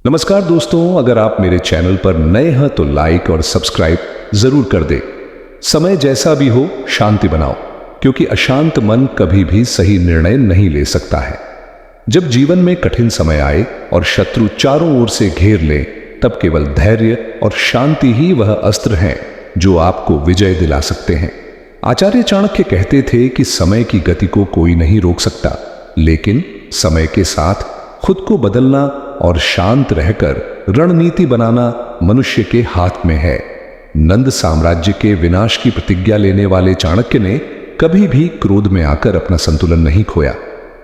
नमस्कार दोस्तों, अगर आप मेरे चैनल पर नए हैं तो लाइक और सब्सक्राइब जरूर कर दें। समय जैसा भी हो, शांति बनाओ, क्योंकि अशांत मन कभी भी सही निर्णय नहीं ले सकता है। जब जीवन में कठिन समय आए और शत्रु चारों ओर से घेर ले, तब केवल धैर्य और शांति ही वह अस्त्र हैं जो आपको विजय दिला सकते हैं। आचार्य चाणक्य कहते थे कि समय की गति को कोई नहीं रोक सकता, लेकिन समय के साथ खुद को बदलना और शांत रहकर रणनीति बनाना मनुष्य के हाथ में है। नंद साम्राज्य के विनाश की प्रतिज्ञा लेने वाले चाणक्य ने कभी भी क्रोध में आकर अपना संतुलन नहीं खोया।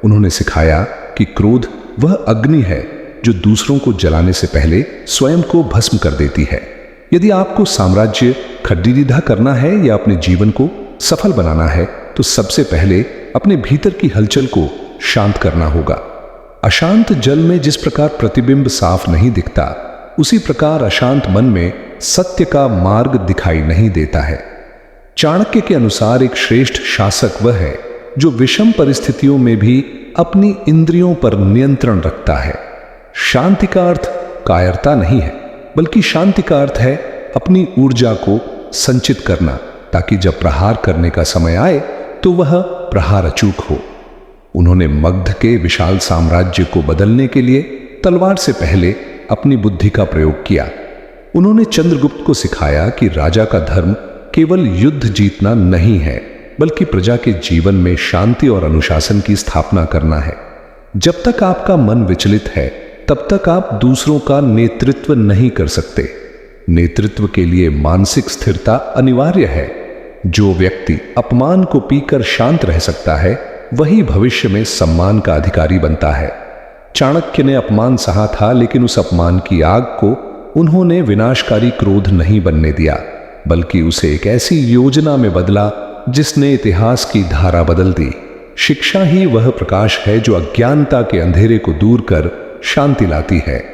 उन्होंने सिखाया कि क्रोध वह अग्नि है जो दूसरों को जलाने से पहले स्वयं को भस्म कर देती है। यदि आपको साम्राज्य खड़ीदिधा करना है या अपने जीवन को सफल बनाना है, तो सबसे पहले अपने भीतर की हलचल को शांत करना होगा। अशांत जल में जिस प्रकार प्रतिबिंब साफ नहीं दिखता, उसी प्रकार अशांत मन में सत्य का मार्ग दिखाई नहीं देता है। चाणक्य के अनुसार एक श्रेष्ठ शासक वह है जो विषम परिस्थितियों में भी अपनी इंद्रियों पर नियंत्रण रखता है। शांति का अर्थ कायरता नहीं है, बल्कि शांति का अर्थ है अपनी ऊर्जा को संचित करना, ताकि जब प्रहार करने का समय आए तो वह प्रहार अचूक हो। उन्होंने मगध के विशाल साम्राज्य को बदलने के लिए तलवार से पहले अपनी बुद्धि का प्रयोग किया। उन्होंने चंद्रगुप्त को सिखाया कि राजा का धर्म केवल युद्ध जीतना नहीं है, बल्कि प्रजा के जीवन में शांति और अनुशासन की स्थापना करना है। जब तक आपका मन विचलित है, तब तक आप दूसरों का नेतृत्व नहीं कर सकते। नेतृत्व के लिए मानसिक स्थिरता अनिवार्य है। जो व्यक्ति अपमान को पीकर शांत रह सकता है, वही भविष्य में सम्मान का अधिकारी बनता है। चाणक्य ने अपमान सहा था, लेकिन उस अपमान की आग को उन्होंने विनाशकारी क्रोध नहीं बनने दिया, बल्कि उसे एक ऐसी योजना में बदला जिसने इतिहास की धारा बदल दी। शिक्षा ही वह प्रकाश है जो अज्ञानता के अंधेरे को दूर कर शांति लाती है।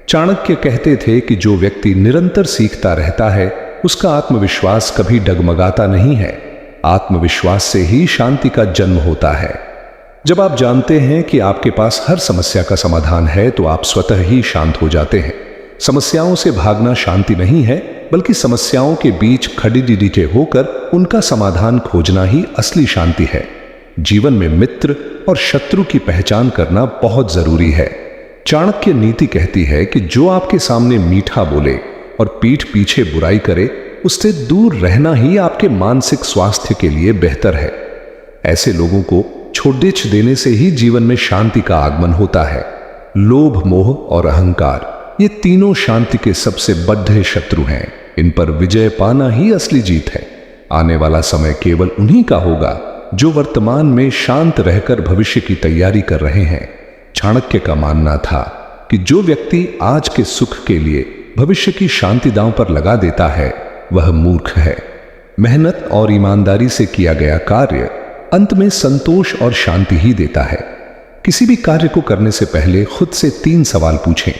चाणक्य कहते थे कि जो व्यक्ति निरंतर सीखता रहता है, उसका आत्मविश्वास कभी डगमगाता नहीं है। आत्मविश्वास से ही शांति का जन्म होता है। जब आप जानते हैं कि आपके पास हर समस्या का समाधान है, तो आप स्वतः ही शांत हो जाते हैं। समस्याओं से भागना शांति नहीं है, बल्कि समस्याओं के बीच खड़ीदिठे होकर उनका समाधान खोजना ही असली शांति है। जीवन में मित्र और शत्रु की पहचान करना बहुत जरूरी है। चाणक्य नीति कहती है कि जो आपके सामने मीठा बोले और पीठ पीछे बुराई करे, उससे दूर रहना ही आपके मानसिक स्वास्थ्य के लिए बेहतर है। ऐसे लोगों को छोड़देछ देने से ही जीवन में शांति का आगमन होता है। लोभ, मोह और अहंकार, ये तीनों शांति के सबसे बड़े शत्रु हैं। इन पर विजय पाना ही असली जीत है। आने वाला समय केवल उन्हीं का होगा जो वर्तमान में शांत रहकर भविष्य की तैयारी कर रहे हैं। चाणक्य का मानना था कि जो व्यक्ति आज के सुख के लिए भविष्य की शांति दांव पर लगा देता है, वह मूर्ख है। मेहनत और ईमानदारी से किया गया कार्य अंत में संतोष और शांति ही देता है। किसी भी कार्य को करने से पहले खुद से 3 सवाल पूछें।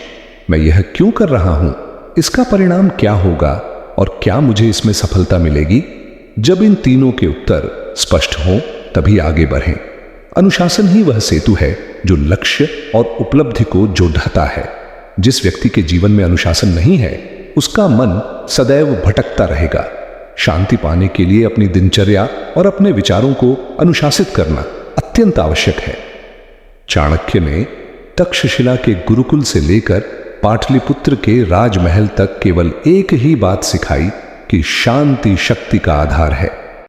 मैं यह क्यों कर रहा हूं? इसका परिणाम क्या होगा? और क्या मुझे इसमें सफलता मिलेगी? जब इन तीनों के उत्तर स्पष्ट हों, तभी आगे बढ़ें। अनुशासन ही वह सेतु है जो लक्ष्य और उपलब्धि को जोड़ता है। जिस व्यक्ति के जीवन में अनुशासन नहीं है, उसका मन सदैव भटकता रहेगा। शांति पाने के लिए अपनी दिनचर्या और अपने विचारों को अनुशासित करना अत्यंत आवश्यक है। चाणक्य ने तक्षशिला के गुरुकुल से लेकर पाटलिपुत्र के राजमहल तक केवल एक ही बात सिखाई कि शांति शक्ति का आधार है।